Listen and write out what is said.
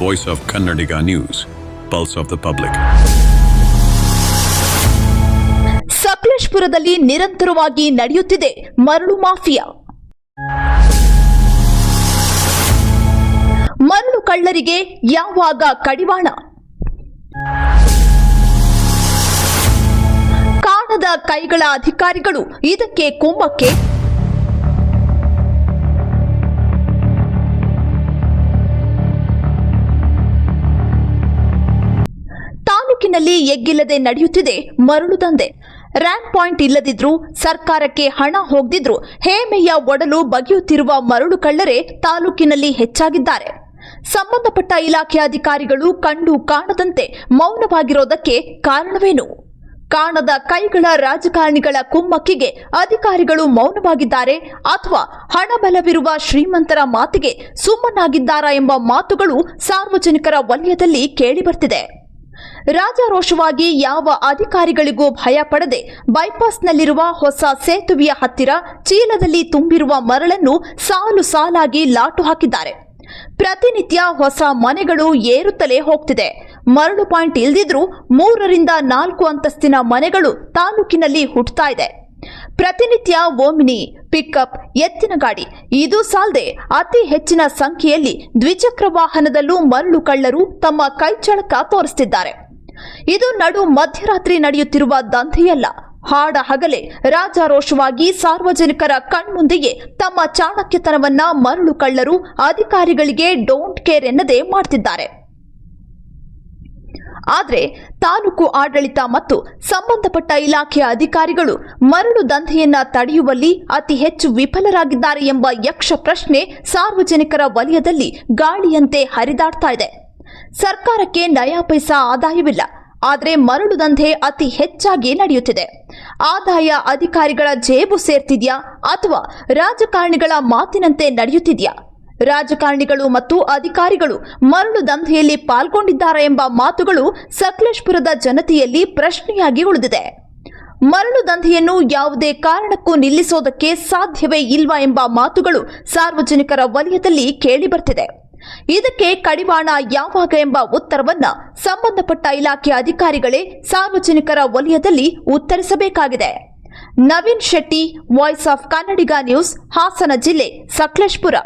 voice of Kannadiga News, pulse of the public. ಸಕಲೇಶಪುರದಲ್ಲಿ ನಿರಂತರವಾಗಿ ನಡೆಯುತ್ತಿದೆ ಮರಳು ಮಾಫಿಯಾ. ಮರಳು ಕಳ್ಳರಿಗೆ ಯಾವಾಗ ಕಡಿವಾಣ? ಕಾಣದ ಕೈಗಳ ಅಧಿಕಾರಿಗಳು ಇದಕ್ಕೆ ಕುಮ್ಮಕ್ಕೆ. ತಾಲೂಕಿನಲ್ಲಿ ಎಗ್ಗಿಲ್ಲದೆ ನಡೆಯುತ್ತಿದೆ ಮರಳು ದಂಧೆ. ರ್ಯಾಂಕ್ ಪಾಯಿಂಟ್ ಇಲ್ಲದಿದ್ರೂ ಸರ್ಕಾರಕ್ಕೆ ಹಣ ಹೋಗದಿದ್ರೂ ಹೇಮೆಯ ಒಡಲು ಬಗೆಯುತ್ತಿರುವ ಮರಳು ಕಳ್ಳರೇ ತಾಲೂಕಿನಲ್ಲಿ ಹೆಚ್ಚಾಗಿದ್ದಾರೆ. ಸಂಬಂಧಪಟ್ಟ ಇಲಾಖೆ ಅಧಿಕಾರಿಗಳು ಕಂಡು ಕಾಣದಂತೆ ಮೌನವಾಗಿರೋದಕ್ಕೆ ಕಾರಣವೇನು? ಕಾಣದ ಕೈಗಳ ರಾಜಕಾರಣಿಗಳ ಕುಮ್ಮಕ್ಕಿಗೆ ಅಧಿಕಾರಿಗಳು ಮೌನವಾಗಿದ್ದಾರೆ ಅಥವಾ ಹಣಬಲವಿರುವ ಶ್ರೀಮಂತರ ಮಾತಿಗೆ ಸುಮ್ಮನಾಗಿದ್ದಾರಾ ಎಂಬ ಮಾತುಗಳು ಸಾರ್ವಜನಿಕರ ವಲಯದಲ್ಲಿ ಕೇಳಿಬರ್ತಿದೆ. ರಾಜಾರೋಷವಾಗಿ ಯಾವ ಅಧಿಕಾರಿಗಳಿಗೂ ಭಯ ಪಡದೆ ಬೈಪಾಸ್ನಲ್ಲಿರುವ ಹೊಸ ಸೇತುವೆಯ ಹತ್ತಿರ ಚೀಲದಲ್ಲಿ ತುಂಬಿರುವ ಮರಳನ್ನು ಸಾಲು ಸಾಲಾಗಿ ಲಾಟು ಹಾಕಿದ್ದಾರೆ. ಪ್ರತಿನಿತ್ಯ ಹೊಸ ಮನೆಗಳು ಏರುತ್ತಲೇ ಹೋಗ್ತಿದೆ. ಮರಳು ಪಾಯಿಂಟ್ ಇಲ್ದಿದ್ರೂ 3 ರಿಂದ 4 ಅಂತಸ್ತಿನ ಮನೆಗಳು ತಾಲೂಕಿನಲ್ಲಿ ಹುಟ್ಟುತ್ತಾ ಇದೆ. ಪ್ರತಿನಿತ್ಯ ಓಮಿನಿ, ಪಿಕಪ್, ಎತ್ತಿನ ಗಾಡಿ ಇದು ಸಾಲದೆ ಅತಿ ಹೆಚ್ಚಿನ ಸಂಖ್ಯೆಯಲ್ಲಿ ದ್ವಿಚಕ್ರ ವಾಹನದಲ್ಲೂ ಮರಳು ಕಳ್ಳರು ತಮ್ಮ ಕೈಚಳಕ ತೋರಿಸುತ್ತಿದ್ದಾರೆ. ಇದು ನಡು ಮಧ್ಯರಾತ್ರಿ ನಡೆಯುತ್ತಿರುವ ದಂಧೆಯಲ್ಲ. ಹಾಡ ಹಗಲೇ ರಾಜಾರೋಷವಾಗಿ ಸಾರ್ವಜನಿಕರ ಕಣ್ಮುಂದೆಯೇ ತಮ್ಮ ಚಾಣಕ್ಯತನವನ್ನ ಮರಳು ಕಳ್ಳರು ಅಧಿಕಾರಿಗಳಿಗೆ ಡೋಂಟ್ ಕೇರ್ ಎನ್ನದೇ ಮಾಡ್ತಿದ್ದಾರೆ. ಆದರೆ ತಾಲೂಕು ಆಡಳಿತ ಮತ್ತು ಸಂಬಂಧಪಟ್ಟ ಇಲಾಖೆಯ ಅಧಿಕಾರಿಗಳು ಮರಳು ದಂಧೆಯನ್ನ ತಡೆಯುವಲ್ಲಿ ಅತಿ ಹೆಚ್ಚು ವಿಫಲರಾಗಿದ್ದಾರೆ ಎಂಬ ಯಕ್ಷ ಪ್ರಶ್ನೆ ಸಾರ್ವಜನಿಕರ ವಲಯದಲ್ಲಿ ಗಾಳಿಯಂತೆ ಹರಿದಾಡ್ತಾ ಇದೆ. ಸರ್ಕಾರಕ್ಕೆ ನಯಾ ಪೈಸಾ ಆದಾಯವಿಲ್ಲ, ಆದರೆ ಮರಳು ದಂಧೆ ಅತಿ ಹೆಚ್ಚಾಗಿ ನಡೆಯುತ್ತಿದೆ. ಆದಾಯ ಅಧಿಕಾರಿಗಳ ಜೇಬು ಸೇರ್ತಿದ್ಯಾ ಅಥವಾ ರಾಜಕಾರಣಿಗಳ ಮಾತಿನಂತೆ ನಡೆಯುತ್ತಿದ್ಯಾ? ರಾಜಕಾರಣಿಗಳು ಮತ್ತು ಅಧಿಕಾರಿಗಳು ಮರಳು ದಂಧೆಯಲ್ಲಿ ಪಾಲ್ಗೊಂಡಿದ್ದಾರೆ ಎಂಬ ಮಾತುಗಳು ಸಕಲೇಶಪುರದ ಜನತೆಯಲ್ಲಿ ಪ್ರಶ್ನೆಯಾಗಿ ಉಳಿದಿದೆ. ಮರಳು ದಂಧೆಯನ್ನು ಯಾವುದೇ ಕಾರಣಕ್ಕೂ ನಿಲ್ಲಿಸೋದಕ್ಕೆ ಸಾಧ್ಯವೇ ಇಲ್ವಾ ಎಂಬ ಮಾತುಗಳು ಸಾರ್ವಜನಿಕರ ವಲಯದಲ್ಲಿ ಕೇಳಿಬರ್ತಿದೆ. ಇದಕ್ಕೆ ಕಡಿವಾಣ ಯಾವಾಗ ಎಂಬ ಉತ್ತರವನ್ನ ಸಂಬಂಧಪಟ್ಟ ಇಲಾಖೆ ಅಧಿಕಾರಿಗಳೇ ಸಾರ್ವಜನಿಕರ ವಲಯದಲ್ಲಿ ಉತ್ತರಿಸಬೇಕಾಗಿದೆ. Naveen Shetty, voice of Kannadiga news, Hassan ಜಿಲ್ಲೆ, ಸಕಲೇಶಪುರ.